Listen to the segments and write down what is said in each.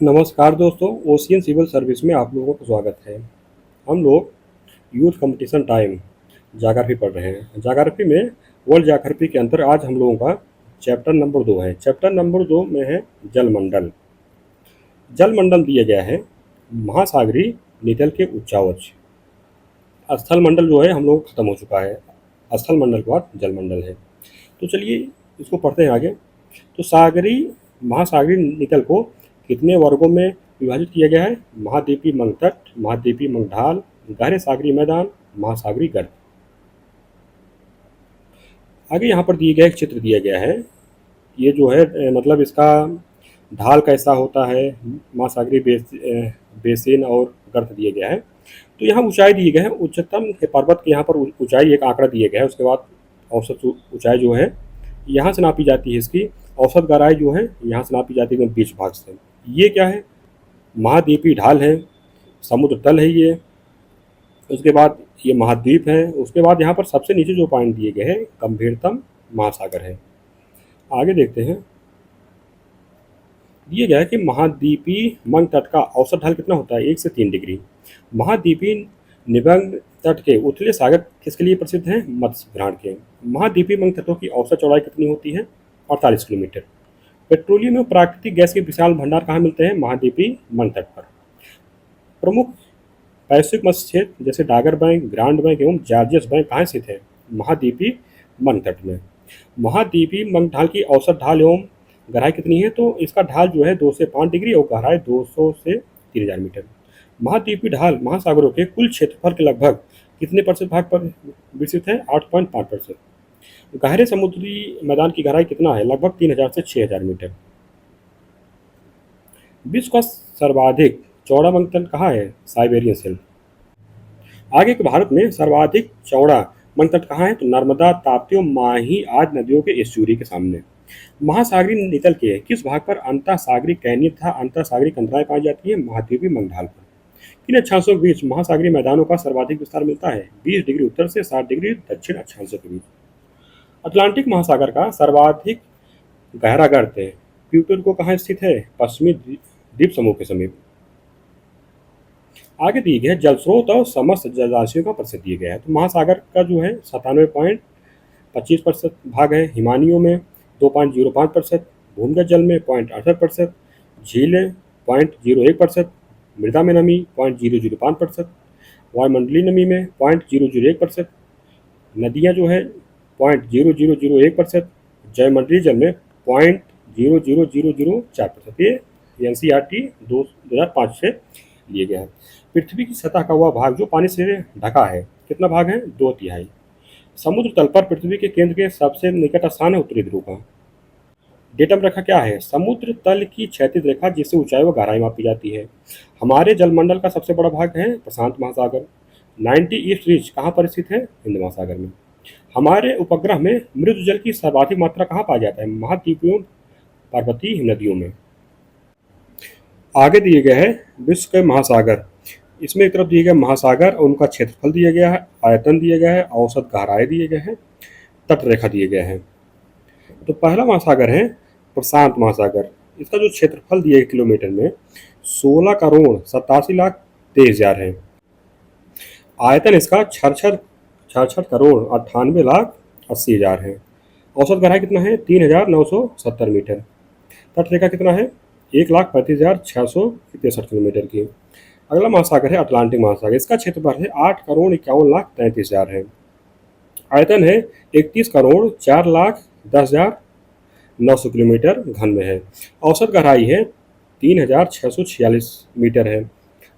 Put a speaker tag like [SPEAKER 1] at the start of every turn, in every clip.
[SPEAKER 1] नमस्कार दोस्तों, ocean civil service में आप लोगों का स्वागत है। हम लोग यूथ कंपटीशन टाइम ज्योग्राफी पढ़ रहे हैं। ज्योग्राफी में वर्ल्ड ज्योग्राफी के अंदर आज हम लोगों का चैप्टर नंबर 2 है। चैप्टर नंबर 2 में है जलमंडल। जलमंडल दिया गया है महासागरीय नितल के उच्चावच। स्थल मंडल जो है हम लोग खत्म हो चुका है। स्थल मंडल के बाद जलमंडल है। तो चलिए इसको पढ़ते हैं आगे। तो सागरीय महासागरीय नितल को कितने वर्गों में विभाजित किया गया है? महाद्वीपीय मंगतट, महाद्वीपीय मंगढाल, गहरे सागरीय मैदान, महासागरीय गर्त। आगे यहाँ पर दिए गए एक चित्र दिया गया है। ये जो है मतलब इसका ढाल कैसा होता है, महासागरीय बेसिन और गर्त दिया गया है। तो यहाँ ऊंचाई दिए गए हैं। उच्चतम पर्वत के यहाँ पर ऊंचाई एक आंकड़ा दिया गया है। उसके बाद औसत ऊंचाई जो है यहाँ से नापी जाती है। इसकी औसत गहराई जो है यहाँ से नापी जाती है बीच भाग से। ये क्या है? महाद्वीपीय ढाल है, समुद्र तल है ये। उसके बाद ये महाद्वीप है। उसके बाद यहाँ पर सबसे नीचे जो पॉइंट दिए गए हैं गंभीरतम महासागर है। आगे देखते हैं। दिया गया है कि महाद्वीपीय मंग तट का औसत ढाल कितना होता है? 1 से 3 डिग्री। महाद्वीपीय निबंग तट के उथले सागर किसके लिए प्रसिद्ध हैं? मत्स्य भ्रमण के। महाद्वीपीय मंग तटों की औसत चौड़ाई कितनी होती है? 48 किलोमीटर। पेट्रोलियम एवं प्राकृतिक गैस के विशाल भंडार कहाँ मिलते हैं? महाद्वीपीय मंग तट पर। प्रमुख वैश्विक मत्स्य क्षेत्र जैसे डागर बैंक, ग्रांड बैंक एवं जॉर्जियस बैंक कहाँ स्थित है? महाद्वीपीय मंग तट में। महाद्वीपीय मंग ढाल की औसत ढाल एवं गहराई कितनी है? तो इसका ढाल जो है 2 से 5 डिग्री और गहराई 200 से 3000 मीटर। महाद्वीपीय ढाल महासागरों के कुल क्षेत्रफल के लगभग कितने प्रतिशत भाग पर विस्तृत है? 8.5%। गहरे समुद्री मैदान की गहराई कितना है? लगभग 3000 से 6000 मीटर। विश्व का सर्वाधिक चौड़ा मंग तट कहाँ है? Siberian seal. आगे के भारत में सर्वाधिक चौड़ा मंग तट कहाँ है? तो नर्मदा, ताप्ती और माही आदि नदियों के एस्चुरी के सामने। महासागरीय नितल के किस भाग पर अंतःसागरीय कैनियन तथा अंतःसागरीय कंदराएं पाई जाती है? महाद्वीपीय मंगढाल पर। किन अक्षांशों के बीच महासागरीय मैदानों का सर्वाधिक विस्तार मिलता है? 20 डिग्री उत्तर से 60 डिग्री दक्षिण अक्षांशों के बीच। अटलांटिक महासागर का सर्वाधिक गहरा गर्त है प्यूर्टो को कहाँ स्थित है? पश्चिमी द्वीप समूह के समीप। आगे दिए गए जल स्रोत और समस्त जलाशयों का प्रतिशत दिया गया है। तो महासागर का जो है 97.25% भाग है, हिमानियों में 2.05%, भूमिगत जल में 0.68%, झीलें 0.01%, मृदा में नमी 0.005%, वायुमंडलीय नमी में 0.001%, नदियाँ जो है 0.0001%, जयमंडलीय जल में 0.00004%। ये NCERT 2005 से लिए गया है। पृथ्वी की सतह का वह भाग जो पानी से ढका है कितना भाग है? 2/3। समुद्र तल पर पृथ्वी के केंद्र के सबसे निकट स्थान है उत्तरी ध्रुव का। डेटम रेखा क्या है? समुद्र तल की क्षैतिज रेखा जिससे ऊंचाई व गहराई मापी जाती है। हमारे जलमंडल का सबसे बड़ा भाग है प्रशांत महासागर। 90 ईस्ट रीच कहाँ पर स्थित है? हिंद महासागर में। हमारे उपग्रह में मृदु जल की सर्वाधिक मात्रा कहाँ पाया जाता है? महाद्वीपीय पर्वतीय नदियों में। आगे दिए गए हैं विश्व के महासागर। इसमें एक तरफ दिए गए महासागर और उनका क्षेत्रफल दिया गया है, आयतन दिए गए हैं, औसत गहराई दिए गए हैं, तट रेखा दिए गए हैं। तो पहला महासागर है प्रशांत महासागर। इसका जो क्षेत्रफल दिया है किलोमीटर में 16,87,23,000 है। आयतन इसका 66,98,98,80,000 है। औसत गहराई कितना है? 3,970 मीटर। तट रेखा कितना है? 1,35,663 किलोमीटर की। अगला महासागर है अटलांटिक महासागर। इसका क्षेत्रफल है 8,51,33,000 है। आयतन है 31,04,10,900 किलोमीटर घन में है। औसत गहराई है 3,646 मीटर है।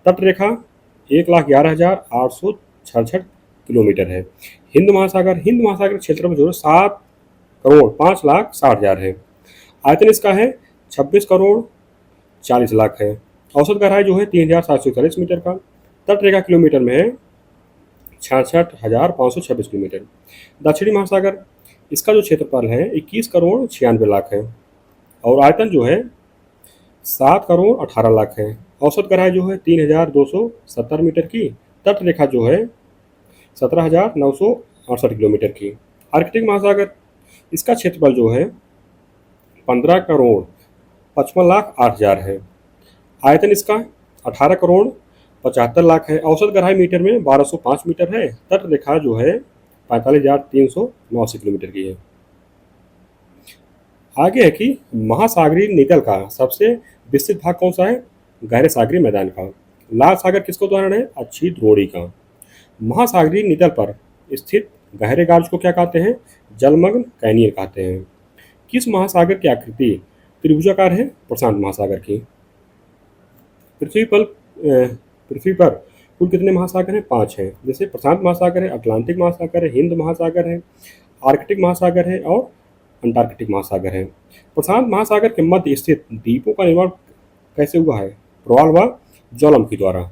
[SPEAKER 1] तट रेखा 1,11,866 किलोमीटर है। हिंद महासागर क्षेत्रफल जो है 7,05,60,000 है। आयतन इसका है 26,40,00,000 है। औसत गहराई जो है 3,741 मीटर का। तट रेखा किलोमीटर में है 66,526 किलोमीटर। दक्षिणी महासागर इसका जो क्षेत्रफल है 21,96,00,000 है और आयतन जो है 7,18,00,000 है। औसत गहराई जो है 3,270 मीटर की। तट रेखा जो है 17,968 किलोमीटर की। आर्कटिक महासागर इसका क्षेत्रफल जो है 15,55,08,000 है। आयतन इसका 18 करोड़ 75 लाख है। औसत गहराई मीटर में 1205 मीटर है। तट रेखा जो है 45,389 किलोमीटर की है। आगे है कि महासागरीय नितल का सबसे विस्तृत भाग कौन सा है? गहरे सागरीय मैदान का। लाल सागर किसका उदाहरण है? अच्छी द्रोणी का। महासागरीय नितल पर स्थित गहरे गार्ज को क्या कहते हैं? जलमग्न कैनियन कहते हैं। किस महासागर की आकृति त्रिभुजाकार है? प्रशांत महासागर की। पृथ्वी पर पृथ्वी पर कुल कितने महासागर हैं? 5 हैं। जैसे प्रशांत महासागर है, अटलांटिक महासागर है, हिंद महासागर है, आर्कटिक महासागर है और अंटार्कटिक महासागर है। प्रशांत महासागर के मध्य स्थित द्वीपों का निर्माण कैसे हुआ है? प्रवाल व ज्वालामुखी द्वारा।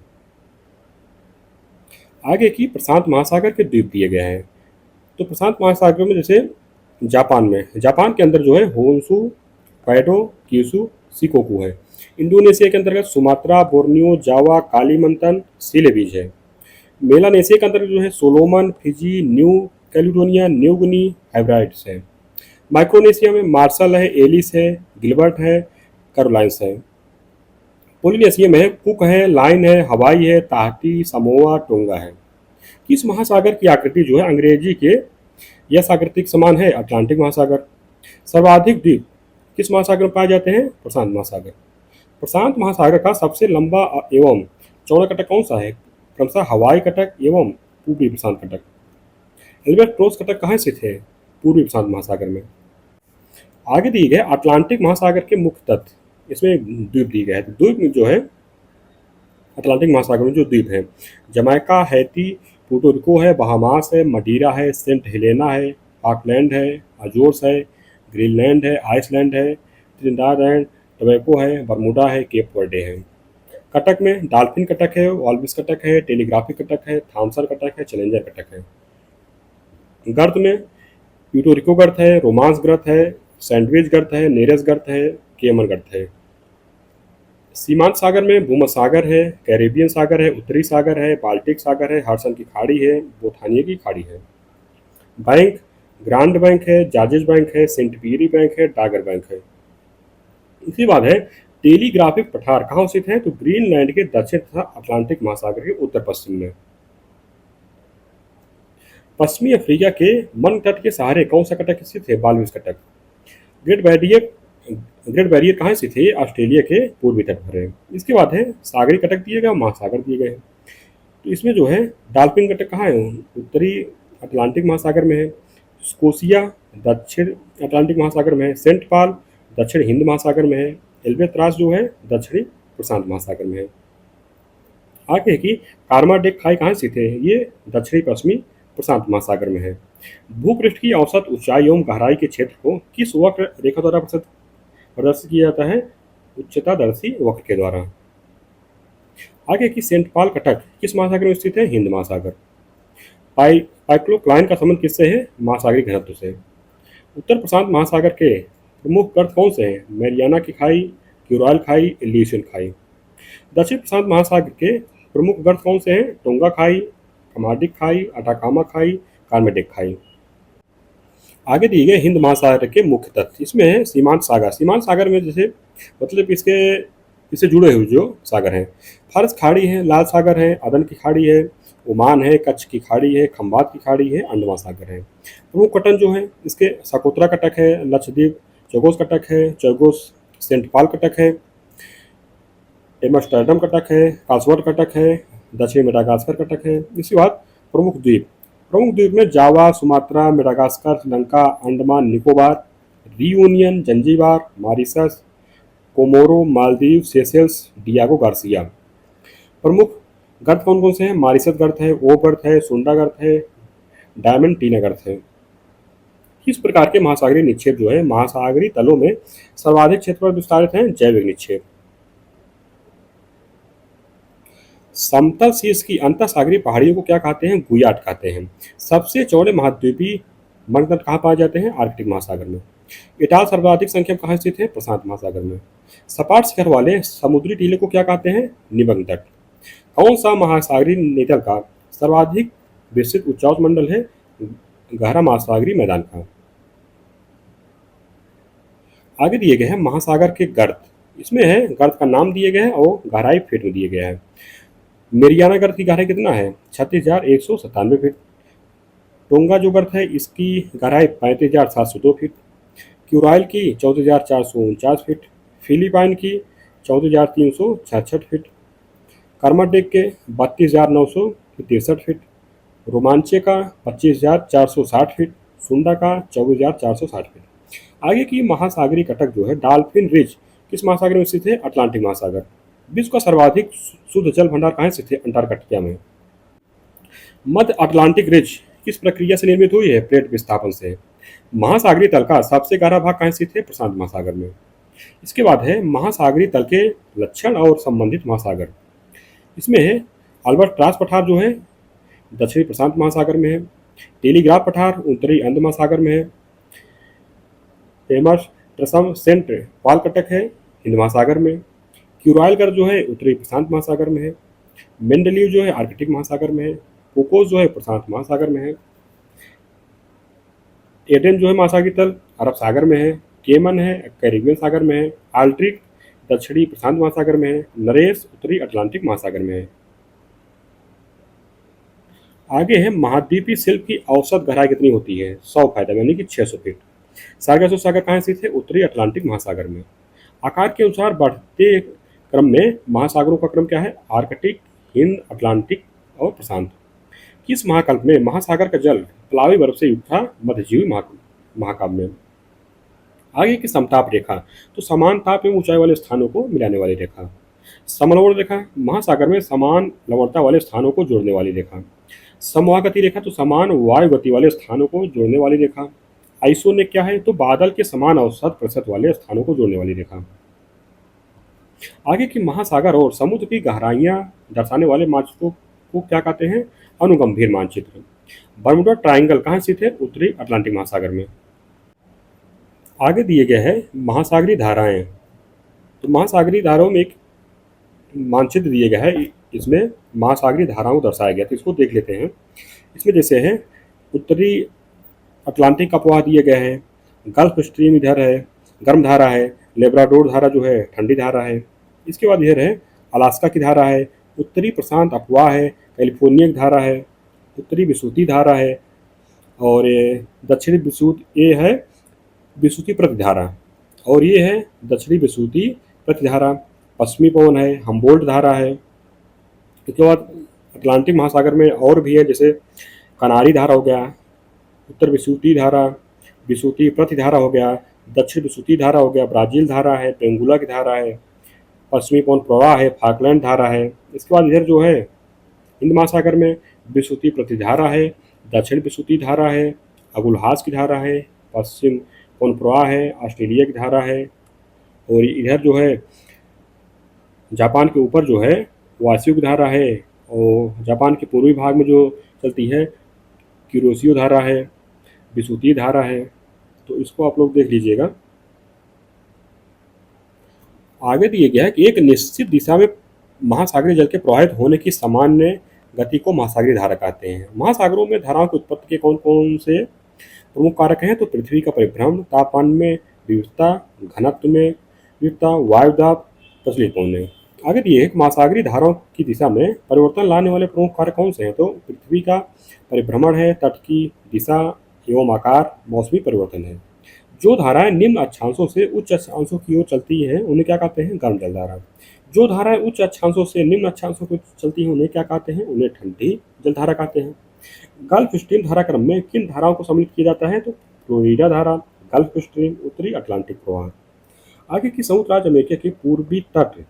[SPEAKER 1] आगे की प्रशांत महासागर के द्वीप दिए गए हैं। तो प्रशांत महासागर में जैसे जापान के अंदर जो है होन्शु, कैडो, क्यूशु, शिकोकू है। इंडोनेशिया के अंतर्गत सुमात्रा, बोर्नियो, जावा, कालीमंतन, सिलेबीज है। मेलानेशिया के अंतर्गत जो है Solomon, Fiji, new Caledonia, New Guinea, Hebrides है। माइक्रोनेशिया में मार्शल है, एलिस है, गिलबर्ट है, कैरोलाइंस है। पोलिनेशिया में है कुक है, लाइन है, हवाई है, ताहती, समोआ, टोंगा है। किस महासागर की आकृति जो है अंग्रेजी के यस आकृति के समान है? अटलांटिक महासागर। सर्वाधिक द्वीप किस महासागर में पाए जाते हैं? प्रशांत महासागर। प्रशांत महासागर का सबसे लंबा एवं चौड़ा कटक कौन सा है? क्रमशः हवाई कटक एवं पूर्वी प्रशांत कटक। एल्बर्ट्रोस कटक कहाँ स्थित है? पूर्वी प्रशांत महासागर में। आगे दिए गए अटलांटिक महासागर के मुख्य तत्व, इसमें द्वीप दिए गए हैं। तो द्वीप में जो है अटलांटिक महासागर में जो द्वीप है जमैका, हैती, पुर्टो रिको है, बहामास है, मडीरा है, सेंट हेलेना है, ऑकलैंड है, अजोर्स है, ग्रीनलैंड है, आइसलैंड है, त्रिनिदाद एंड टोबैगो है, बरमूडा है, केप वर्डे है। कटक में डॉल्फिन कटक है, वाल्विस कटक है, टेलीग्राफिक कटक है, थॉमसन कटक है, चैलेंजर कटक है। गर्त में प्यूर्टो रिको गर्त है, रोमांस गर्त है, सैंडविच गर्त है, नेरेस गर्त है, केमन गर्त है। सीमांत सागर में भूमध्य है, कैरेबियन सागर है, उत्तरी सागर है, बाल्टिक सागर है, हडसन की खाड़ी है, बोथानिया की खाड़ी है। बैंक ग्रांड बैंक है, जॉर्जेस बैंक है, सेंट पीरी बैंक है, डागर बैंक है। इसके बाद है टेलीग्राफिक पठार कहाँ स्थित है? तो ग्रीनलैंड के दक्षिण तथा अटलांटिक महासागर के उत्तर पश्चिम में। पश्चिमी अफ्रीका के मन तट के सहारे कौन सा कटक स्थित है? बालविस Cuttack. Great barrier great barrier कहाँ स्थित है? ऑस्ट्रेलिया के पूर्वी तट पर है। इसके बाद है सागरी कटक दिए गए, महासागर दिए गए हैं। तो इसमें जो है डॉल्फिन कटक कहाँ है? उत्तरी अटलांटिक महासागर में है। स्कोशिया दक्षिण अटलांटिक महासागर में है। सेंट पॉल दक्षिण हिंद महासागर में है। एल्बेत्रास जो है दक्षिणी प्रशांत महासागर में है। आगे है कि कार्माडेक खाई कहाँ स्थित है? ये दक्षिणी पश्चिमी प्रशांत महासागर में है। भूपृष्ठ की औसत ऊंचाई एवं गहराई के क्षेत्र को किस वक्र रेखा द्वारा प्रदर्शित किया जाता है? उच्चतादर्शी वक्र के द्वारा। आगे की सेंट पॉल कटक किस महासागर में स्थित है? हिंद महासागर। पाइक्लोक्लाइन का संबंध किससे है? महासागरीय घनत्व से। उत्तर प्रशांत महासागर के प्रमुख गर्त कौन से हैं? मैरियाना की खाई, क्यूराल खाई, एलिसियन खाई। दक्षिण प्रशांत महासागर के प्रमुख गर्त कौन से हैं? टोंगा खाई, कमाडिक खाई, अटाकामा खाई, कार्मेडिक खाई। आगे दिए गए हिंद महासागर के मुख्य तत्व, इसमें है सीमांत सागर। सीमांत सागर में जैसे मतलब इससे जुड़े हुए जो सागर हैं, फारस खाड़ी है, लाल सागर है, अदन की खाड़ी है, ओमान है, कच्छ की खाड़ी है, खंबात की खाड़ी है, अंडमान सागर है। प्रमुख कटन जो है इसके सकोत्रा कटक है, लक्षद्वीप चौगोस कटक है, चौगोस सेंट पॉल कटक है, एम्स्टर्डम कटक है, कासवर्ड कटक है, दक्षिण मेडागास्कर कटक है। इसके बाद प्रमुख द्वीप में Java, Sumatra, Madagascar, Sri Lanka, Andaman Nicobar, Reunion, Zanzibar, Mauritius, Comoro, Maldives, Seychelles, Diego Garcia. प्रमुख गर्त कौन कौन से हैं? मॉरिशस गर्त है, ओ गर्त है, सुंडा गर्त है, डायमंड टीना गर्त है। किस प्रकार के महासागरीय निक्षेप जो है महासागरीय तलों में सर्वाधिक क्षेत्र पर विस्तारित हैं? जैविक निक्षेप। समतल शीर्ष की अंतःसागरीय पहाड़ियों को क्या कहते हैं? गुयाट कहते हैं। सबसे चौड़े महाद्वीपीय मणितट कहाँ पाए जाते हैं? आर्कटिक महासागर में। इटाल सर्वाधिक संख्या में कहाँ स्थित है? प्रशांत महासागर में। सपाट शिखर वाले समुद्री टीले को क्या कहते हैं? निबंग तट। कौन सा महासागरीय नितल का सर्वाधिक विस्तृत उच्चावच मंडल है? गहरा महासागरीय मैदान का। आगे दिए गए हैं महासागर के गर्त, इसमें है गर्त का नाम दिए गए हैं और गहराई फीट में दिए गया है। मेरियाना गर्त की गहराई कितना है? 36,197 फीट। टोंगा जो गर्त है इसकी गहराई 35,702 फीट। क्यूराइल की 14,449 फीट। फिलीपाइन की 14,366 फीट। कर्माडेक के 32,963 फीट। रोमांचे का 25,460 फीट। सुंडा का 24,460 फीट। आगे की महासागरीय कटक जो है डॉल्फिन रिज किस महासागर में स्थित है? अटलांटिक महासागर। विश्व का सर्वाधिक शुद्ध जल भंडार कहाँ स्थित है? अंटार्कटिका में। मध्य अटलांटिक रिज किस प्रक्रिया से निर्मित हुई है? प्लेट विस्थापन से। महासागरीय तल का सबसे गहरा भाग कहाँ स्थित है? प्रशांत महासागर में। इसके बाद है महासागरीय तल के लक्षण और संबंधित महासागर। इसमें है अल्बर्ट्रास पठार जो है दक्षिणी प्रशांत महासागर में है। टेलीग्राफ पठार उत्तरी अंध महासागर में है। फेमस ट्रसम सेंट पालकटक है हिंद महासागर में। क्यूराइल गर्त जो है उत्तरी प्रशांत महासागर में है। मेंडलीव जो है आर्कटिक महासागर में है। कोकोस जो है प्रशांत महासागर में है। एडेन जो है महासागरीय तल अरब सागर में है। केमन है कैरिबियन सागर में है। आल्ट्रिक दक्षिणी प्रशांत महासागर में है। नरेस उत्तरी अटलांटिक महासागर में है। आगे है महाद्वीपीय शिल्प की औसत गहराई कितनी होती है? 100 फायदा यानी कि 600 फीट। सार्गासो सागर कहाँ स्थित है? उत्तरी अटलांटिक महासागर में। आकार के अनुसार बढ़ते क्रम में महासागरों का क्रम क्या है? आर्कटिक, हिंद, अटलांटिक और प्रशांत। किस महाकल्प में महासागर का जल प्लावी बर्फ से युक्त था? मध्यजीवी महाकाव्य में। आगे की समताप रेखा तो समान ताप एवं ऊंचाई वाले स्थानों को मिलाने वाली रेखा। समलवण रेखा महासागर में समान लवणता वाले स्थानों को जोड़ने वाली रेखा। समवागति रेखा तो समान वायु गति वाले स्थानों को जोड़ने वाली रेखा। आइसोनेक क्या है? तो बादल के समान औसत प्रतिशत वाले स्थानों को जोड़ने वाली रेखा। आगे की महासागर और समुद्र की गहराइयां दर्शाने वाले मानचित्रों को क्या कहते हैं? अनुगंभीर मानचित्र। बर्मुडा ट्रायंगल कहाँ स्थित है? उत्तरी अटलांटिक महासागर में। आगे दिए गए हैं महासागरीय धाराएं। तो महासागरीय धाराओं में एक मानचित्र दिए गया है, इसमें महासागरीय धाराओं को दर्शाया गया, तो इसको देख लेते हैं। इसमें जैसे है उत्तरी अटलांटिक का प्रवाह दिए गए हैं। गल्फ स्ट्रीम इधर है, गर्म धारा है। लेब्राडोर धारा जो है ठंडी धारा है। इसके बाद इधर है अलास्का की धारा है। उत्तरी प्रशांत अपवाह है। कैलिफोर्निया की धारा है। उत्तरी विसुती धारा है। और ये दक्षिणी विसुत ये है विसुती प्रतिधारा, और ये है दक्षिणी विसुती प्रतिधारा। पश्चिमी पवन है, हम्बोल्ट धारा है। इसके बाद अटलांटिक महासागर में और भी है, जैसे कनारी धारा हो गया, उत्तर विसुती धारा, विसुती प्रतिधारा हो गया, दक्षिण विसुती धारा हो गया, ब्राजील धारा है, पेंगुला की धारा है, पश्चिमी पवन प्रवाह है, फाकलैंड धारा है। इसके बाद इधर जो है हिंद महासागर में विसुती प्रतिधारा है, दक्षिण विसुती धारा है, अगुलहास की धारा है, पश्चिम पवन प्रवाह है, ऑस्ट्रेलिया की धारा है। और इधर जो है जापान के ऊपर जो है वासियों की धारा है, और जापान के पूर्वी भाग में जो चलती है क्यूरोसियो धारा है, विसुती धारा है। तो इसको आप लोग देख लीजिएगा। आगे दिए गया है कि एक निश्चित दिशा में महासागरीय जल के प्रवाहित होने की सामान्य गति को महासागरीय धारा कहते हैं। महासागरों में धाराओं की उत्पत्ति के कौन कौन से प्रमुख कारक हैं? तो पृथ्वी का परिभ्रमण, तापमान में विविधता, घनत्व में विविधता, वायुदाब, प्रचलित होने। आगे दिए एक महासागरीय धाराओं की दिशा में परिवर्तन लाने वाले प्रमुख कारक कौन से हैं? तो पृथ्वी का परिभ्रमण है, तट की दिशा एवं आकार, मौसमी परिवर्तन है। जो धाराएं निम्न अक्षांशों से उच्च अक्षांशों की ओर चलती हैं उन्हें क्या कहते हैं? गर्म जल धारा। जो धाराएं उच्च अक्षांशों से निम्न अक्षांशों की ओर चलती हैं उन्हें क्या कहते हैं? उन्हें ठंडी जल धारा कहते हैं। गल्फ स्ट्रीम धाराक्रम में किन धाराओं को सम्मिलित किया जाता है? तो फ्लोरिडा धारा, गल्फ स्ट्रीम, उत्तरी अटलांटिक प्रवाह। आगे की संयुक्त राज्य अमेरिका के पूर्वी तट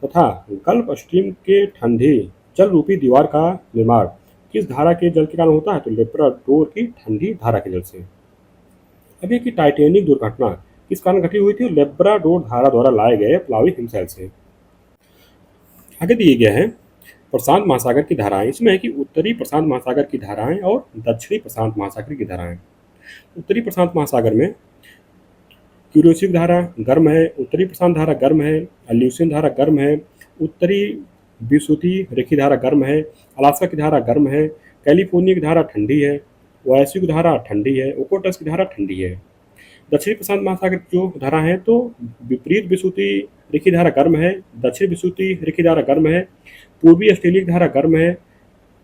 [SPEAKER 1] तथा गल्फ स्ट्रीम के ठंडे जल रूपी दीवार का निर्माण किस धारा के जल के कारण होता है? तो लेब्राडोर की ठंडी धारा के जल से। अभी की टाइटैनिक दुर्घटना किस कारण घटी हुई थी? लेब्राडोर धारा द्वारा लाए गए प्लावी हिमशैल से। आगे दिए गए हैं प्रशांत महासागर की धाराएं। इसमें है कि उत्तरी प्रशांत महासागर की धाराएं और दक्षिणी प्रशांत महासागर की धाराएं। उत्तरी प्रशांत महासागर में क्यूरोसिव धारा गर्म है, उत्तरी प्रशांत धारा गर्म है, अल्यूसियन धारा गर्म है, उत्तरी विसुती रेखी धारा गर्म है, अलास्का की धारा गर्म है, कैलिफोर्निया की धारा ठंडी है, ओएसयू की धारा ठंडी है, ओकोटस की धारा ठंडी है। दक्षिणी प्रशांत महासागर की जो धारा है तो विपरीत विषुवती रेखीय धारा गर्म है, दक्षिण विषुवती रेखीय धारा गर्म है, पूर्वी ऑस्ट्रेलिया की धारा गर्म है,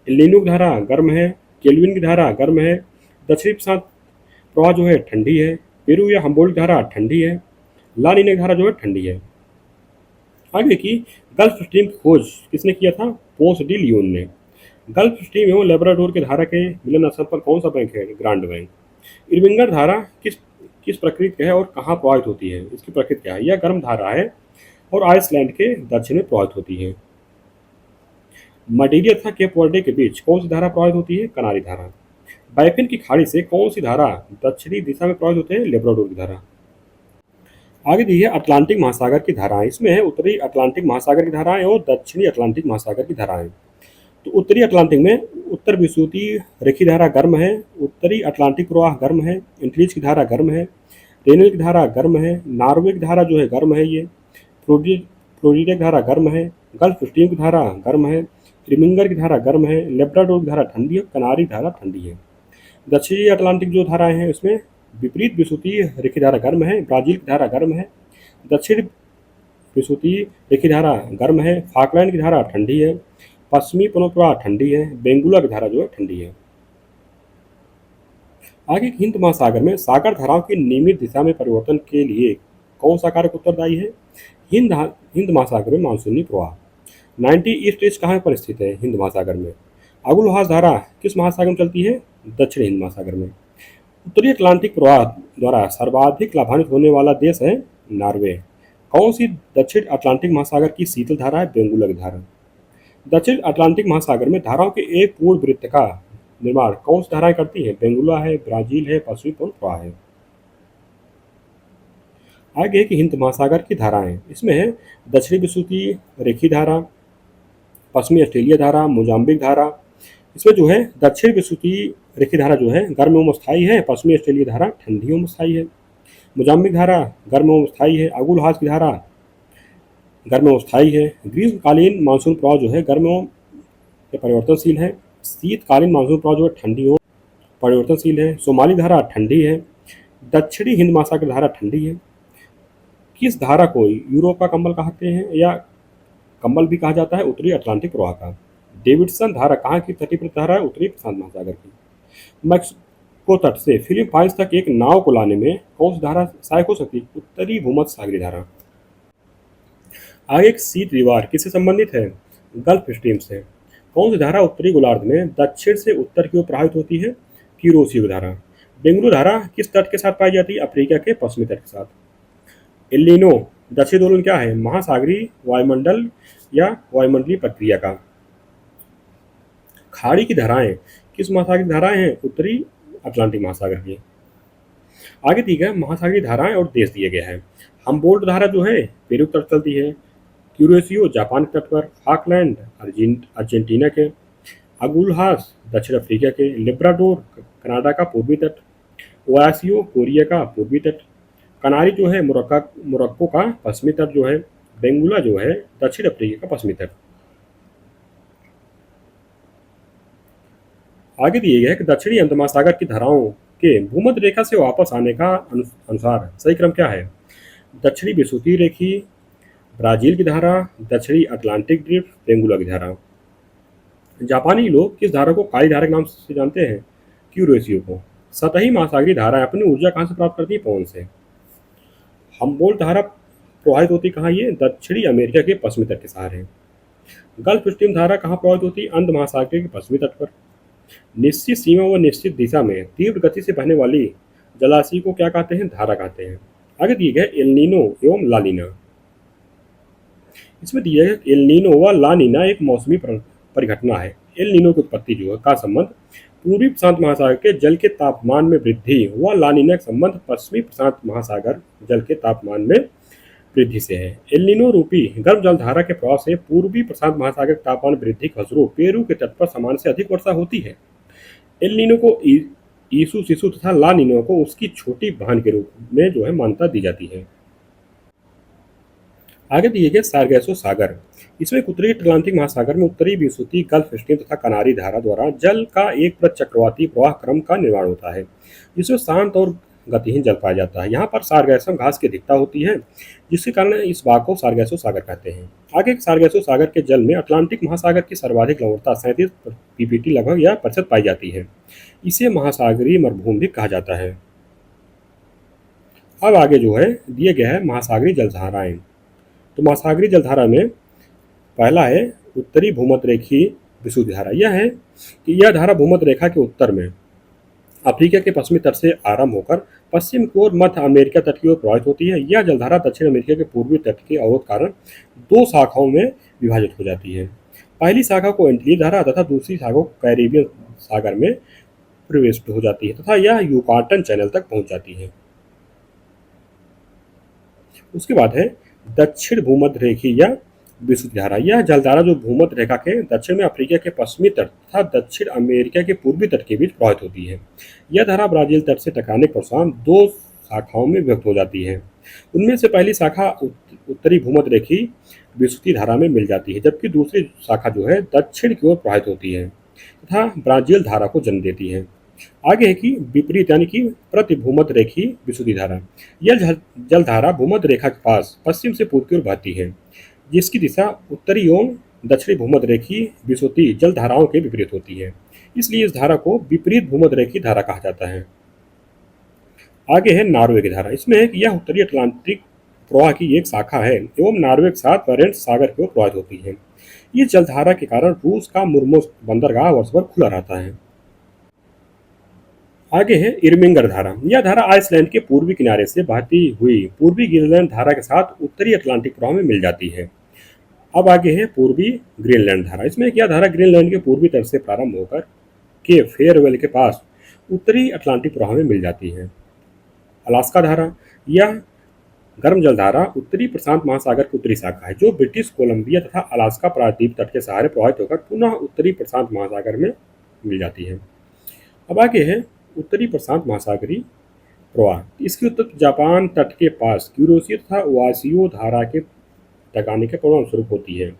[SPEAKER 1] एलिनो की धारा गर्म है, केल्विन की धारा गर्म है, दक्षिणी प्रशांत प्रवाह जो है ठंडी है, पेरू या हम्बोल्ट की धारा ठंडी है, ला नीना की धारा जो है ठंडी है। आगे की गल्फ स्ट्रीम की खोज किसने किया था? पोंस डी लियोन ने। गल्फ स्ट्रीम एवं लेब्राडोर के धारा के मिलन स्थल पर कौन सा बैंक है? Grand bank. इर्विंगर धारा किस किस प्रकृति का है और कहाँ प्रवाहित होती है? इसकी प्रकृति क्या है? यह गर्म धारा है और आइसलैंड के दक्षिण में प्रवाहित होती है। मडीरिया तथा केप वर्डे के बीच कौन सी धारा प्रवाहित होती है? कनारी धारा। बायफिन की खाड़ी से कौन सी धारा दक्षिणी दिशा में प्रवाहित होते हैं? लेब्राडोर की धारा। आगे दी है अटलांटिक महासागर की धाराएं। इसमें है उत्तरी अटलांटिक महासागर की धाराएं और दक्षिणी अटलांटिक महासागर की धाराएं। तो उत्तरी अटलांटिक में उत्तर विषुवतीय रेखीय धारा गर्म है, उत्तरी अटलांटिक प्रवाह गर्म है, एंटिलीज की धारा गर्म है, रेनल की धारा गर्म है, नॉर्वे की धारा जो है गर्म है, ये फ्लोरिडा की धारा गर्म है, गल्फ स्ट्रीम की धारा गर्म है, रिमिंगर की धारा गर्म है, लेब्राडोर की धारा ठंडी है, कनारी धारा ठंडी है। दक्षिणी अटलांटिक जो धाराएं हैं उसमें विपरीत विषुवतीय रेखीय धारा गर्म है, ब्राजील की धारा गर्म है, दक्षिण विषुवतीय रेखीय धारा गर्म है, फाकलैंड की धारा ठंडी है, पश्चिमी प्रवाह ठंडी है, बेंगुला की धारा जो है ठंडी है। आगे हिंद महासागर में सागर धाराओं की नियमित दिशा में परिवर्तन के लिए कौन सा कारक उत्तरदायी है? हिंद महासागर में मानसूनी प्रवाह। 90 ईस्ट ईस्ट कहाँ पर स्थित है? हिंद महासागर में। अगुलहास धारा किस महासागर में चलती है? दक्षिण हिंद महासागर में। उत्तरी अटलांटिक प्रवाह द्वारा सर्वाधिक लाभान्वित होने वाला देश है नॉर्वे। कौन सी दक्षिण अटलांटिक महासागर की शीतल धारा है? बेंगुला की धारा। दक्षिण अटलांटिक महासागर में धाराओं के एक पूर्ण वृत्त का निर्माण कौन सी धाराएं करती है? बेंगुला है, ब्राजील है, पश्चिमी प्रवाह है। आगे है कि हिंद महासागर की धाराएं। इसमें है दक्षिणी विषुवतीय रेखीय धारा, पश्चिमी ऑस्ट्रेलिया धारा, मोजाम्बिक धारा। इसमें जो है दक्षिण विषुवतीय रेखीय धारा जो है गर्म एवं स्थायी है, पश्चिमी ऑस्ट्रेलिया धारा ठंडी एवं स्थायी है। मोजाम्बिक धारा गर्म एवं स्थायी है, अगुलहास की धारा गर्म एवं स्थायी है। ग्रीष्मकालीन मानसून प्रवाह जो है गर्म एवं परिवर्तनशील है। शीतकालीन मानसून प्रवाह जो है ठंडी एवं परिवर्तनशील है। सोमाली धारा ठंडी है। दक्षिणी हिंद महासागर धारा ठंडी है। किस धारा को यूरोप का कंबल कहते हैं या कंबल भी कहा जाता है? उत्तरी अटलांटिक प्रवाह का। डेविडसन धारा कहाँ की तटीय धारा है? उत्तरी प्रशांत महासागर की। मैक्सिको तट से फिलीपाइंस तक एक नाव को लाने में कौन सी धारा सहायक हो सकती है? उत्तरी भूमध्य सागरीय धारा। आगे एक शीत दीवार किससे संबंधित है? गल्फ स्ट्रीम से। कौन सी धारा उत्तरी गोलार्ध में दक्षिण से उत्तर की ओर प्रवाहित होती है? क्यूरोसियो धारा। बेंगलुरु धारा किस तट के साथ पाई जाती है? अफ्रीका के पश्चिमी तट के साथ। एलिनो दक्षिण दोलन क्या है? महासागरीय वायुमंडल या वायुमंडलीय प्रक्रिया का। खाड़ी की धाराएं किस महासागर की धाराएं हैं? उत्तरी अटलांटिक महासागर की। आगे दी गए महासागरीय धाराएं और देश दिए गए हैं। हम्बोल्ट धारा जो है पेरू तट चलती है, क्यूरेसियो जापान के तट पर, फाकलैंड अर्जेंटीना के, अगुलहास दक्षिण अफ्रीका के, लेब्राडोर कनाडा का पूर्वी तट, ओयासियो कोरिया का पूर्वी तट, कनारी जो है मोरक्को का पश्चिमी तट जो है, बेंगुला जो है दक्षिण अफ्रीका का पश्चिमी तट। आगे दिए गए कि दक्षिणी अंत महासागर की धाराओं के भूमध्य रेखा से वापस आने का अनुसार सही क्रम क्या है? दक्षिणी विषुवतीय रेखी, ब्राजील की धारा, दक्षिणी अटलांटिक ड्रिफ्ट, बेंगुला की धारा। जापानी लोग किस धारा को काली धारा के नाम से जानते हैं? क्यूरेसियो को। सतही महासागरीय धारा अपनी ऊर्जा कहाँ से प्राप्त करती है? पवन से। हम्बोल्ट धारा प्रवाहित होती कहाँ? ये दक्षिणी अमेरिका के पश्चिमी तट के सहारे। गल्फ स्ट्रीम धारा कहाँ प्रवाहित होती है? अंध महासागर के पश्चिमी तट पर। निश्चित सीमा व निश्चित दिशा में तीव्र गति से बहने वाली जलाशय को क्या कहते हैं? धारा कहते हैं। आगे दिए गए एल नीनो एवं ला नीना। इसमें दिया गया एल नीनो व ला नीना एक मौसमी परिघटना है। एल नीनो की उत्पत्ति जो है का संबंध पूर्वी प्रशांत महासागर के जल के तापमान में वृद्धि व ला नीना का संबंध पश्चिमी प्रशांत महासागर जल के तापमान में वृद्धि से है। एल नीनो रूपी गर्म जल धारा के प्रभाव से पूर्वी प्रशांत महासागर तापमान वृद्धि के फलस्वरूप पेरू के तट पर सामान्य से अधिक वर्षा होती है। एल नीनो को ईसु सिसु तथा ला नीनो को उसकी छोटी बहन के रूप में जो है मान्यता दी जाती है। आगे दिए गए सारगैसो सागर। इसमें उत्तरी अटलांटिक महासागर में उत्तरी विषुवतीय गल्फ स्ट्रीम तथा कनारी धारा द्वारा जल का एक चक्रवाती प्रवाह क्रम का निर्माण होता है, जिसमें शांत और गतिहीन जल पाया जाता है। यहाँ पर सारगैसम घास की अधिकता होती है, जिसके कारण इस भाग को सारगैसो सागर कहते हैं। आगे सारगैसो सागर के जल में अटलांटिक महासागर की सर्वाधिक लवणता 37 पीपीटी लगभग या प्रतिशत पाई जाती है। इसे महासागरीय मरुभूमि भी कहा जाता है। अब आगे जो है दिए गया है महासागरीय जलधाराएं। तो महासागरीय जलधारा में पहला है उत्तरी भूमध्य रेखीय विशुद्ध धारा। यह है कि यह धारा भूमध्य रेखा के उत्तर में अफ्रीका के पश्चिमी तट से आरंभ होकर पश्चिम की ओर मध्य अमेरिका तट की ओर प्रवाहित होती है। यह जलधारा दक्षिण अमेरिका के पूर्वी तट के अवरोध कारण दो शाखाओं में विभाजित हो जाती है। पहली शाखा को एंटीली धारा तथा दूसरी शाखा को कैरिबियन सागर में प्रवेश हो जाती है तथा यह युकाटन चैनल तक पहुंच जाती है। उसके बाद है दक्षिण भूमध्य रेखीय या विशुद्ध धारा। यह जलधारा जो भूमध्य रेखा के दक्षिण में अफ्रीका के पश्चिमी तट तथा दक्षिण अमेरिका के पूर्वी तट के बीच प्रवाहित होती है। यह धारा ब्राजील तट से टकराने के पश्चात दो शाखाओं में विभक्त हो जाती है। उनमें से पहली शाखा उत्तरी भूमध्य रेखीय विशुद्ध धारा में मिल जाती है, जबकि दूसरी शाखा जो है दक्षिण की ओर प्रवाहित होती है तथा ब्राजील धारा को जन्म देती है। आगे है कि विपरीत यानी कि प्रतिभूमध्य रेखीय विशुद्ध धारा। यह जलधारा भूमध्य रेखा के पास पश्चिम से पूर्व की ओर बहती है, जिसकी दिशा उत्तरी एवं दक्षिणी भूमध्य रेखीय विशुद्ध जलधाराओं के विपरीत होती है। इसलिए इस धारा को विपरीत भूमध्य रेखीय धारा कहा जाता है। आगे है नॉर्वे की धारा। इसमें है कि यह उत्तरी अटलांटिक प्रवाह की एक शाखा है एवं नॉर्वे के साथ बरेंट्स सागर की ओर प्रवाहित होती है। इस जलधारा के कारण रूस का मुर्मंस्क बंदरगाह वर्ष भर खुला रहता है। आगे है इर्मिंगर धारा। यह धारा आइसलैंड के पूर्वी किनारे से बहती हुई पूर्वी ग्रीनलैंड धारा के साथ उत्तरी अटलांटिक प्रवाह में मिल जाती है। अब आगे है पूर्वी ग्रीनलैंड धारा। इसमें यह धारा ग्रीनलैंड के पूर्वी तट से प्रारंभ होकर के फेयरवेल के पास उत्तरी अटलांटिक प्रवाह में मिल जाती है। अलास्का धारा। यह गर्म जलधारा उत्तरी प्रशांत महासागर की उत्तरी शाखा है, जो ब्रिटिश कोलंबिया तथा अलास्का प्रायद्वीप तट के सहारे प्रवाहित होकर पुनः उत्तरी प्रशांत महासागर में मिल जाती है। अब आगे है उत्तरी प्रशांत महासागरीय प्रवाह। इसकी उत्तर जापान तट के पास क्यूरोसियो तथा वासियो धारा के टकराने के परिणाम स्वरूप होती है।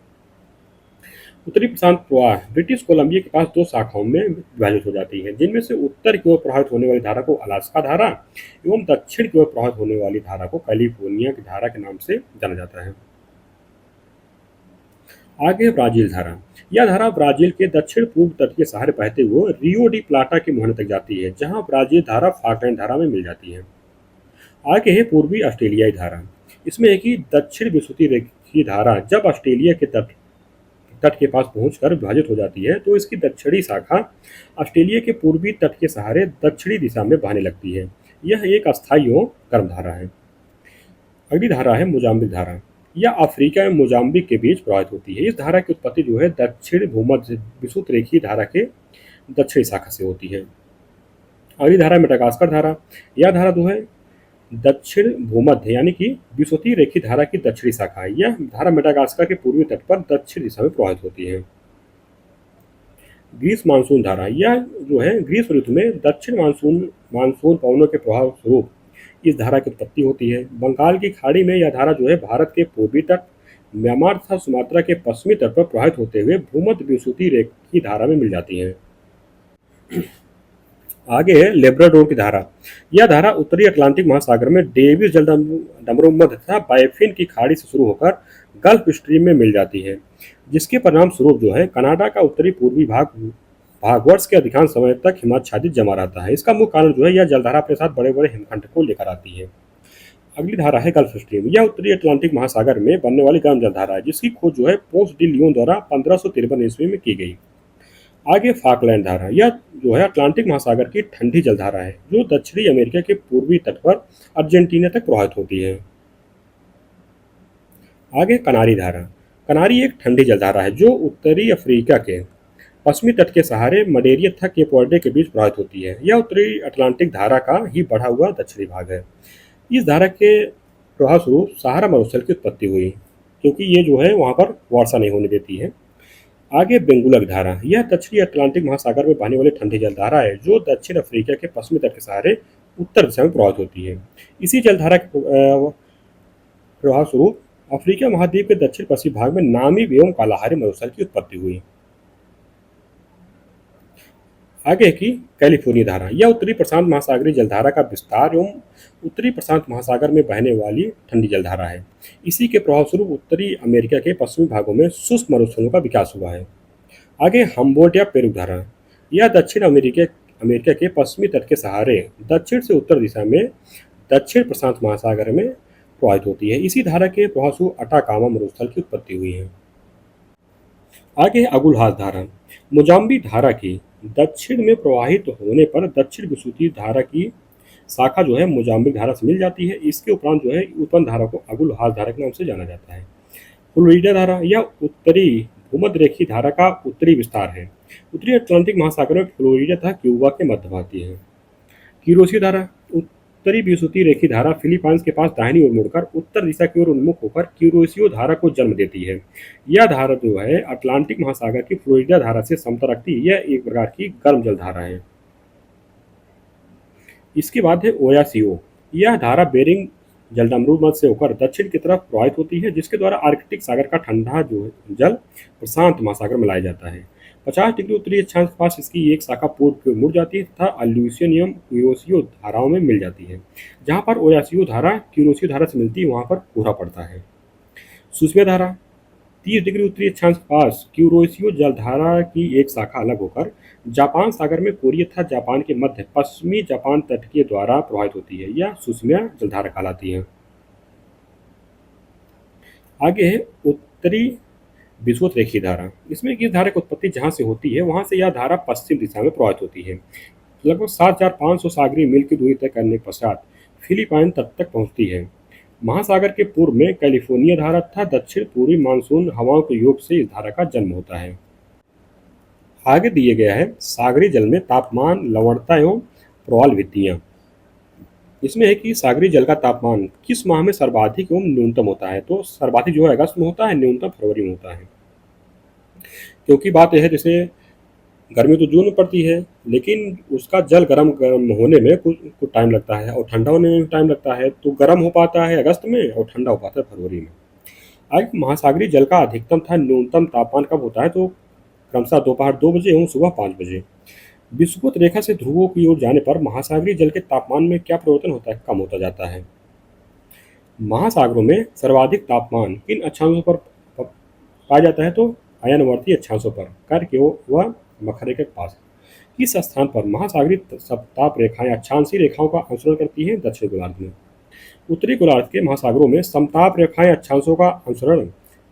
[SPEAKER 1] उत्तरी प्रशांत प्रवाह ब्रिटिश कोलंबिया के पास दो शाखाओं में विभाजित हो जाती है, जिनमें से उत्तर की ओर प्रवाहित होने वाली धारा को अलास्का धारा एवं दक्षिण की ओर प्रवाहित होने वाली धारा को कैलिफोर्निया की धारा के नाम से जाना जाता है। आगे ब्राजील धारा। यह धारा ब्राजील के दक्षिण पूर्व तट के सहारे बहते हुए रियो डी प्लाटा के मुहाने तक जाती है, जहां ब्राजील धारा फाकलैंड धारा में मिल जाती है। आगे है पूर्वी ऑस्ट्रेलियाई धारा। इसमें है कि दक्षिण विशुद्ध रेखीय धारा जब ऑस्ट्रेलिया के तट के पास पहुंचकर विभाजित हो जाती है, तो इसकी दक्षिणी शाखा ऑस्ट्रेलिया के पूर्वी तट के सहारे दक्षिणी दिशा में बहने लगती है। यह एक अस्थायी एवं गर्म धारा है। अगली धारा है मोजाम्बिक धारा। यह अफ्रीका एवं मोजाम्बिक के बीच प्रवाहित होती है। इस धारा की उत्पत्ति जो है दक्षिण भूमध्य विषुवत रेखीय धारा के दक्षिणी शाखा से होती है। अगली धारा मेडागास्कर धारा। यह धारा जो है दक्षिण भूमध्य यानी कि विषुवतीय रेखीय धारा की दक्षिणी शाखा है। यह धारा मेडागास्कर के पूर्वी तट पर दक्षिण दिशा में प्रवाहित होती है। ग्रीस मानसून धारा। यह जो है ग्रीष्म ऋतु में दक्षिण मानसून पवनों के प्रभाव स्वरूप इस धारा की उत्पत्ति होती है। बंगाल की खाड़ी में यह धारा जो है भारत के पूर्वी तट, म्यांमार तथा सुमात्रा के पश्चिमी तट पर प्रवाहित होते हुए भूमध्य विषुवतीय रेखीय धारा में मिल जाती है। आगे है लेब्राडोर की धारा। यह धारा उत्तरी अटलांटिक महासागर में डेविस जलडमरूमध्य तथा बायफिन की खाड़ी से शुरू होकर गल्फ स्ट्रीम में मिल जाती है, जिसके परिणाम स्वरूप जो है कनाडा का उत्तरी पूर्वी भाग वर्ष के अधिकांश समय तक हिमाच्छादित जमा रहता है। इसका मुख्य कारण जो है यह जलधारा अपने साथ बड़े बड़े हिमखंड को लेकर आती है। अगली धारा है गल्फ स्ट्रीम। यह उत्तरी अटलांटिक महासागर में बनने वाली गर्म जलधारा है, जिसकी खोज जो है पोंस डी लियोन द्वारा 1553 ईस्वी में की गई। आगे फाकलैंड धारा। यह जो है अटलांटिक महासागर की ठंडी जलधारा है, जो दक्षिणी अमेरिका के पूर्वी तट पर अर्जेंटीना तक प्रवाहित होती है। आगे कनारी धारा। कनारी एक ठंडी जलधारा है जो उत्तरी अफ्रीका के पश्चिमी तट के सहारे मडेरिया तथा केप वर्डे के बीच प्रवाहित होती है। यह उत्तरी अटलांटिक धारा का ही बढ़ा हुआ दक्षिणी भाग है। इस धारा के प्रभाव स्वरूप सहारा मरुस्थल की उत्पत्ति हुई, क्योंकि ये जो है वहाँ पर वर्षा नहीं होने देती है। आगे बेंगुलक धारा। यह दक्षिणी अटलांटिक महासागर में बहने वाली ठंडी जलधारा है, जो दक्षिण अफ्रीका के पश्चिमी तट के सहारे उत्तर दिशा में प्रवाहित होती है। इसी जलधारा के प्रभाव स्वरूप अफ्रीका महाद्वीप के दक्षिण पश्चिम भाग में नामी एवं कालाहारी मरुस्थल की उत्पत्ति हुई। आगे है कि कैलिफोर्निया धारा, यह उत्तरी प्रशांत महासागरीय जलधारा का विस्तार एवं उत्तरी प्रशांत महासागर में बहने वाली ठंडी जलधारा है। इसी के प्रभाव स्वरूप उत्तरी अमेरिका के पश्चिमी भागों में शुष्क मरुस्थलों का विकास हुआ है। आगे हम्बोल्ट या पेरू धारा, यह दक्षिण अमेरिका अमेरिका के पश्चिमी तट के सहारे दक्षिण से उत्तर दिशा में दक्षिण प्रशांत महासागर में प्रवाहित होती है। इसी धारा के प्रभाव स्वरूप अटाकामा मरुस्थल की उत्पत्ति हुई है। आगे है अगुलहास धारा, मोजाम्बिक धारा की दक्षिण में प्रवाहित होने पर दक्षिण विसुती धारा की शाखा जो है मोजाम्बिक धारा से मिल जाती है। इसके उपरांत जो है उत्पन्न धारा को अगुलहास धारा के नाम से जाना जाता है। फ्लोरिडा धारा, यह उत्तरी भूमध्यरेखीय धारा का उत्तरी विस्तार है। उत्तरी अटलांटिक महासागर में फ्लोरिडा तथा क्यूबा के मध्य बहती है। क्यूरोसियो धारा, उत्तरी विषुवतीय रेखीय धारा फिलीपाइंस के पास दाहिनी ओर मुड़कर उत्तर दिशा की ओर उन्मुख होकर क्यूरोसियो धारा को जन्म देती है। यह धारा जो है अटलांटिक महासागर की फ्लोरिडा धारा से समता रखती है। यह एक प्रकार की गर्म जल धारा है। इसके बाद है ओयासियो, यह धारा बेरिंग जलडमरू मध्य से होकर दक्षिण की तरफ प्रवाहित होती है, जिसके द्वारा आर्कटिक सागर का ठंडा जो जल प्रशांत महासागर में लाया जाता है। 50 डिग्री उत्तरी अक्षांश के पास इसकी एक शाखा पूर्व की ओर मुड़ जाती है तथा अल्यूसियन एवं क्यूरोसियो धाराओं में मिल जाती है। जहाँ पर ओयासियो धारा क्यूरोसियो धारा से मिलती है वहाँ पर कोहरा पड़ता है। सुस्मिया धारा, 30 डिग्री उत्तरी अक्षांश के पास क्यूरोसियो जलधारा की एक शाखा अलग होकर जापान सागर में कोरिया तथा जापान के मध्य पश्चिमी जापान तट के द्वारा प्रवाहित होती है। यह सुस्मिया जलधारा कहलाती है। आगे है उत्तरी विषुवत रेखीय धारा, इसमें इस धारा की उत्पत्ति जहाँ से होती है वहाँ से यह धारा पश्चिम दिशा में प्रवाहित होती है। लगभग 7,500 सागरीय मील की दूरी तय करने के पश्चात फिलीपाइन तट तक पहुँचती है। महासागर के पूर्व में कैलिफोर्निया धारा तथा दक्षिण पूर्वी मानसून हवाओं के योग से इस धारा का जन्म होता है। आगे दिए गया है सागरीय जल में तापमान, लवणता एवं प्रवाल विधियाँ। इसमें है कि सागरीय जल का तापमान किस माह में सर्वाधिक एवं न्यूनतम होता है। तो सर्वाधिक जो है अगस्त में होता है, न्यूनतम फरवरी में होता है। क्योंकि बात यह है जैसे गर्मी तो जून में पड़ती है, लेकिन उसका जल गर्म गर्म होने में कुछ कुछ टाइम लगता है और ठंडा होने में टाइम लगता है। तो गर्म हो पाता है अगस्त में और ठंडा हो पाता है फरवरी में। आगे महासागरीय जल का अधिकतम तथा न्यूनतम तापमान कब होता है। तो क्रमशः दोपहर 2 बजे एवं सुबह 5 बजे। विषुवत रेखा से ध्रुवों की ओर जाने पर महासागरीय जल के तापमान में क्या परिवर्तन होता है, कम होता जाता है। महासागरों में सर्वाधिक तापमान किन अक्षांशों पर पाया जाता है। तो अयनवर्ती अक्षांशों पर, करके व मखरे के पास। इस स्थान पर महासागरीय ताप रेखाएं अक्षांशीय रेखाओं का अनुसरण करती हैं। दक्षिण गोलार्ध में, उत्तरी गोलार्ध के महासागरों में समताप रेखाएं अक्षांशों का अनुसरण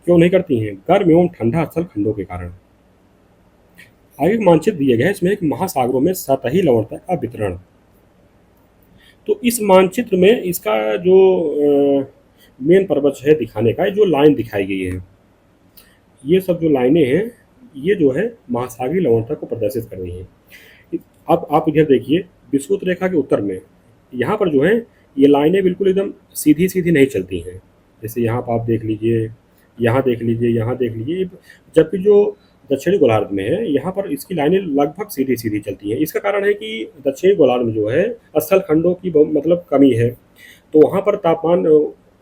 [SPEAKER 1] क्यों नहीं करती हैं। गर्म एवं ठंडा स्थल खंडों के कारण। आगे मानचित्र दिया गया है, इसमें एक महासागरों में सतही लवणता का वितरण। तो इस मानचित्र में इसका जो मेन पर्पज है दिखाने का, जो लाइन दिखाई गई है, ये सब जो लाइनें हैं ये जो है महासागरीय लवणता को प्रदर्शित कर रही हैं। अब आप इधर देखिए, विषुवत रेखा के उत्तर में यहाँ पर जो है ये लाइनें बिल्कुल एकदम सीधी सीधी नहीं चलती हैं। जैसे यहाँ पर आप देख लीजिए, यहाँ देख लीजिए, यहाँ देख लीजिए। जबकि जो दक्षिणी गोलार्ध में है यहाँ पर इसकी लाइनें लगभग सीधी सीधी चलती हैं। इसका कारण है कि दक्षिणी गोलार्ध में जो है स्थल खंडों की मतलब कमी है। तो वहाँ पर तापमान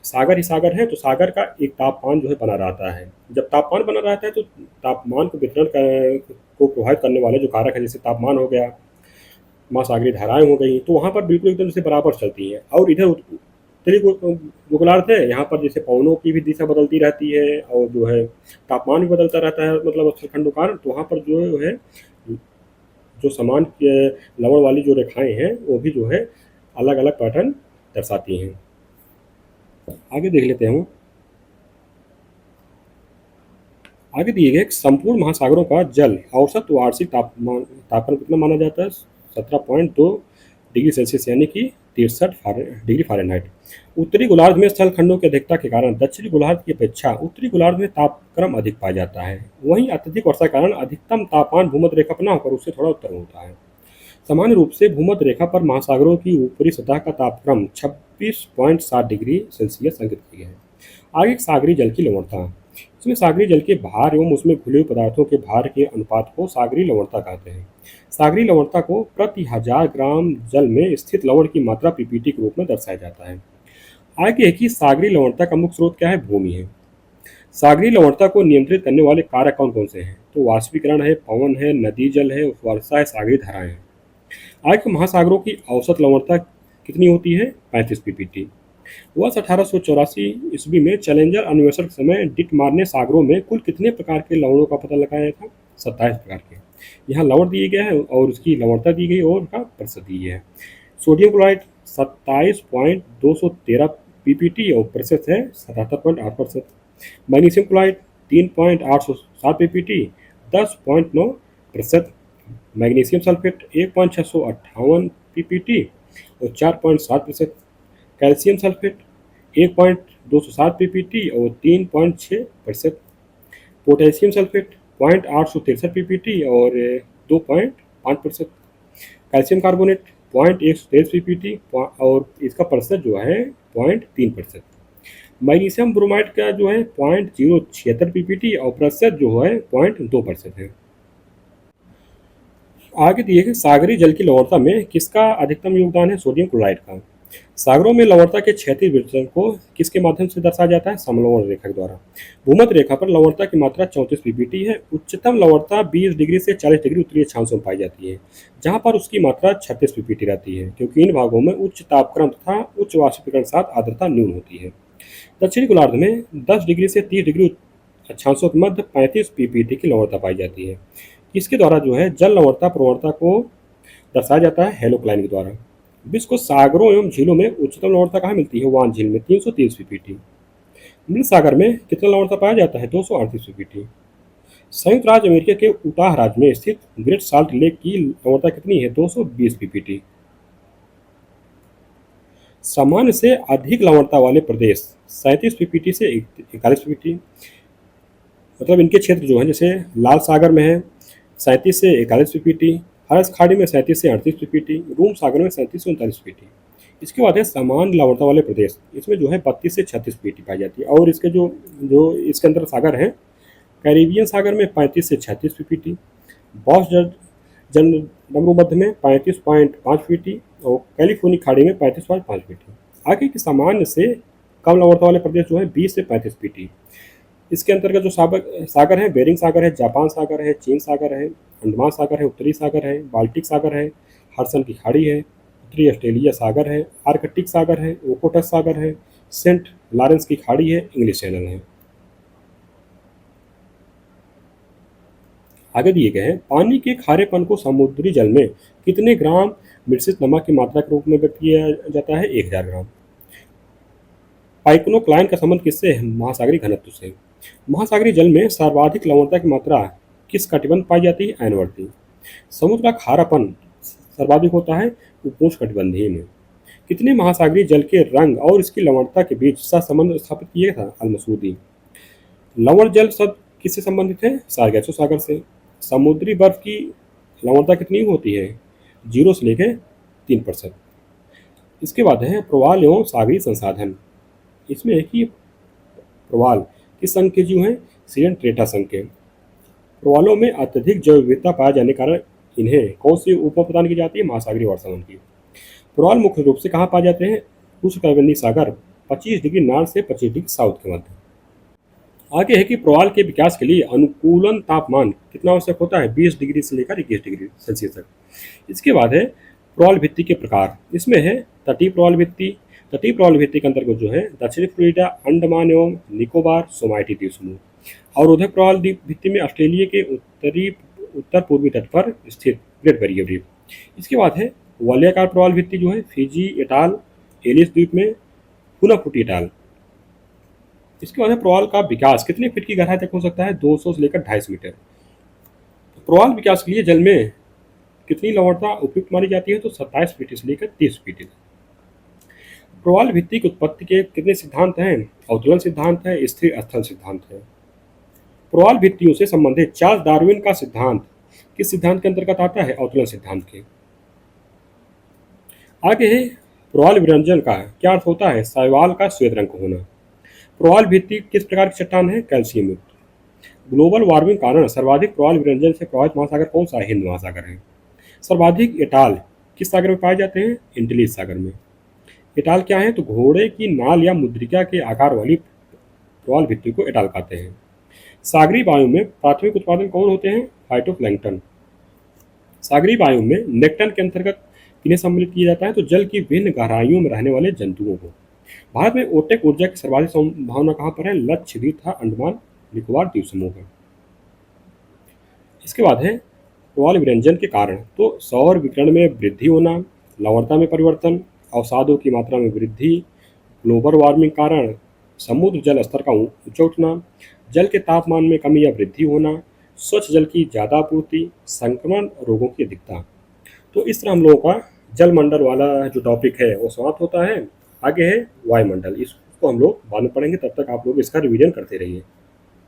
[SPEAKER 1] सागर ही सागर है, तो सागर का एक तापमान जो है बना रहता है। जब तापमान बना रहता है तो तापमान को वितरण को प्रभावित करने वाले जो कारक है, जैसे तापमान हो गया, महासागरीय धाराएं हो गई, तो वहाँ पर बिल्कुल एकदम से बराबर चलती हैं। और इधर उत्तरी गोलार्ध है, यहाँ पर जैसे पवनों की भी दिशा बदलती रहती है और जो है तापमान भी बदलता रहता है, मतलब स्थलखंडों का। तो वहाँ पर जो है जो समान लवण वाली जो रेखाएं हैं वो भी जो है अलग अलग पैटर्न दर्शाती हैं। आगे देख लेते हैं। आगे दिए गए संपूर्ण महासागरों का जल औसत वार्षिक तापमान कितना माना जाता है। 17.2 डिग्री सेल्सियस यानी कि 63 डिग्री फ़ारेनहाइट। उत्तरी गोलार्ध में स्थल खंडों की अधिकता के कारण दक्षिणी गोलार्ध की अपेक्षा उत्तरी गोलार्ध में तापक्रम अधिक पाया जाता है। वहीं अत्यधिक वर्षा के कारण अधिकतम तापमान भूमध्य रेखा पर न होकर उससे थोड़ा उत्तर में होता है। सामान्य रूप से भूमध्य रेखा पर महासागरों की ऊपरी सतह का तापक्रम 26.7 डिग्री सेल्सियस अंकित किया है। आगे सागरीय जल की लवणता। इसमें सागरीय जल के भार एवं उसमें घुले हुए पदार्थों के भार के अनुपात को सागरीय लवणता कहते हैं। सागरीय लवणता को प्रति 1000 ग्राम जल में स्थित लवण की मात्रा पीपीटी के रूप में दर्शाया जाता है। आगे है कि सागरीय लवणता का मुख्य स्रोत क्या है, भूमि है। सागरीय लवणता को नियंत्रित करने वाले कारक कौन कौन से हैं। तो वाष्पीकरण है, पवन है, नदी जल है, वर्षा है, सागरी धाराएं हैं। आज के महासागरों की औसत लवणता कितनी होती है? 35 पीपीटी। वर्ष 1884 ईस्वी में चैलेंजर अन्वेषण के समय डिटमार ने सागरों में कुल कितने प्रकार के लवणों का पता लगाया था? 27 प्रकार के। यहाँ लवण दिए गए हैं और उसकी लवणता दी गई और उसका प्रतिशत दी है। सोडियम क्लोराइड 27.213 पीपीटी और प्रतिशत है 77.8%। Magnesium chloride 3.807 PPT 10.9%। Magnesium sulphate 1.658 PPT और 4.7%। कैल्शियम सल्फेट 1.207 पीपीटी और 3.6%। पोटेशियम सल्फेट 0.863 पीपीटी और 2.5%। कैल्शियम कार्बोनेट 0.123 पीपीटी और इसका प्रतिशत जो है 0.3%। मैग्नीशियम ब्रोमाइड का जो है 0.076 पीपीटी और प्रतिशत जो है 0.2% है। आगे दिए गए सागरी जल की लवणता में किसका अधिकतम योगदान है? सोडियम क्लोराइड का। सागरों में लवणता के क्षैतिज वितरण को किसके माध्यम से दर्शाया जाता है? समलवण रेखा के द्वारा। भूमध्य रेखा पर लवणता की मात्रा 34 पीपीटी है। उच्चतम लवणता 20 डिग्री से 40 डिग्री उत्तरी अक्षांशों में पाई जाती है, जहां पर उसकी मात्रा 36 पीपीटी रहती है, क्योंकि इन भागों में उच्च तापक्रम तथा उच्च वाष्पीकरण के साथ आर्द्रता न्यून होती है। दक्षिणी गोलार्ध में 10 डिग्री से 30 डिग्री अक्षांशों के मध्य 35 पीपीटी की लवणता पाई जाती है। इसके द्वारा जो है जल लवणता प्रवणता को दर्शाया जाता है हेलोक्लाइन के द्वारा। विश्व को सागरों एवं झीलों में उच्चतम लवणता कहाँ मिलती है? वान झील में 330 पीपीटी। मृत सागर में कितना लवणता पाया जाता है? 238 पीपीटी। संयुक्त राज्य अमेरिका के उटाह राज्य में स्थित ग्रेट साल्ट लेक की लवणता कितनी है? 220 पीपीटी। सामान्य से अधिक लवणता वाले प्रदेश 37 पीपीटी से 41 पीपीटी, मतलब इनके क्षेत्र जो है जैसे लाल सागर में है 37 से 41 पीपीटी, अरब खाड़ी में 37 से 38 पीपीटी, रूम सागर में 37 से 39 पीपीटी। इसके बाद है समान लवणता वाले प्रदेश, इसमें जो है 32 से 36 पीपीटी पाई जाती है। और इसके जो जो इसके अंदर सागर हैं, कैरिबियन सागर में 35 से 36 पीपीटी, बॉस जन डमरू मध्य में 35.5 पीपीटी और कैलिफोर्निया खाड़ी में 35.5 पीपीटी। आगे के सामान्य से कम लवणता वाले प्रदेश जो है 20 से 35 पीपीटी। इसके अंतर्गत जो सागर है, बेरिंग सागर है, जापान सागर है, चीन सागर है, अंडमान सागर है, उत्तरी सागर है, बाल्टिक सागर है, हडसन की खाड़ी है, उत्तरी ऑस्ट्रेलिया सागर है, आर्कटिक सागर है, ओकोटस सागर है, सेंट लॉरेंस की खाड़ी है, इंग्लिश चैनल है। आगे दिए गए हैं पानी के खारेपन को समुद्री जल में कितने ग्राम मिश्रित नमक की मात्रा के रूप में व्यक्त किया जाता है? 1000 ग्राम। पाइक्नोक्लाइन का संबंध किससे है? महासागरीय घनत्व से। महासागरीय जल में सर्वाधिक लवणता की मात्रा किस कटिबंध पाई जाती है? आयनवर्ती। समुद्र का खारापन सर्वाधिक होता है उपोष्ण कटिबंधीय में। कितने महासागरीय जल के रंग और इसकी लवणता के बीच सहसंबंध स्थापित किया था? अल-मसूदी। लवण जल शब्द किससे संबंधित है? सारगैसो सागर से। समुद्री बर्फ की लवणता कितनी होती है? 0 से लेकर 3%। इसके बाद है प्रवाल एवं सागरीय संसाधन। इसमें है कि प्रवाल किस संघ के जीव हैं? सीजन ट्रेटा संघ के। प्रवालों में अत्यधिक जैव विविधता पाए जाने के कारण इन्हें कौन सी उपमा प्रदान की जाती है? महासागरीय वर्षावन की। प्रवाल मुख्य रूप से कहाँ पाए जाते हैं? उष्णकटिबंधीय सागर 25 डिग्री नॉर्थ से 25 डिग्री साउथ के मध्य। आगे है कि प्रवाल के विकास के लिए अनुकूलन तापमान कितना आवश्यक होता है? 20 डिग्री से लेकर 21 डिग्री सेल्सियस तक। इसके बाद है प्रवाल भित्ति के प्रकार। इसमें है तटीय प्रवाल भित्ति। तटीय प्रवाल भित्ति के अंतर्गत जो है दक्षिणी फ्लोरिडा, अंडमान एवं निकोबार, सोमाइटी द्वीप समूह। अवरोधक प्रवाल भित्ति में ऑस्ट्रेलिया के उत्तर पूर्वी तट पर स्थित ग्रेट बैरियर रीफ। इसके बाद है वलयाकार प्रवाल भित्ति जो है फिजी एटाल, एलिस द्वीप में फुनाफुटी एटाल। इसके बाद है प्रवाल का विकास कितने फीट की गहराई तक हो सकता है? 200 से लेकर 250 मीटर। प्रवाल विकास के लिए जल में कितनी लवणता उपयुक्त मानी जाती है? तो 27 फीट से लेकर 30 फीट। प्रवाल भित्ति की उत्पत्ति के कितने सिद्धांत हैं? अवतरण सिद्धांत है, स्थिर स्थल सिद्धांत है। प्रवाल भित्तियों से संबंधित चार्ल्स डार्विन का सिद्धांत किस सिद्धांत के अंतर्गत आता है? अवतरण सिद्धांत के। आगे है प्रवाल विरंजन का क्या अर्थ होता है? शैवाल का श्वेत रंग होना। प्रवाल भित्ति किस प्रकार की चट्टान है? कैल्शियम युक्त। ग्लोबल वार्मिंग कारण सर्वाधिक प्रवाल विरंजन से प्रभावित महासागर कौन सा है? हिंद महासागर है। सर्वाधिक एटाल किस सागर में पाए जाते हैं? एंटिलीज सागर में। एटाल क्या है? तो घोड़े की नाल या मुद्रिका के आकार वाली प्रवाल भित्ति को एटाल कहते हैं। सागरीय वायु में प्राथमिक उत्पादन कौन होते हैं? फाइटोप्लैंक्टन। सागरीय वायु में नेक्टन के अंतर्गत किन्हें सम्मिलित किया जाता है? तो जल की विभिन्न गहराइयों में रहने वाले जंतुओं को। भारत में ओटेक ऊर्जा की सर्वाधिक संभावना कहाँ पर है? लक्षद्वीप तथा अंडमान निकोबार द्वीप समूह में। इसके बाद है प्रवाल विरंजन के कारण। तो सौर विकिरण में वृद्धि होना, लवणता में परिवर्तन, अवसादों की मात्रा में वृद्धि, ग्लोबल वार्मिंग कारण समुद्र जल स्तर का ऊंचा उठना, जल के तापमान में कमी या वृद्धि होना, स्वच्छ जल की ज़्यादा आपूर्ति, संक्रमण रोगों की अधिकता। तो इस तरह हम लोगों का जलमंडल वाला जो टॉपिक है वो समाप्त होता है। आगे है वायुमंडल, इसको हम लोग बाद में पढ़ेंगे, तब तक आप लोग इसका रिवीजन करते रहिए।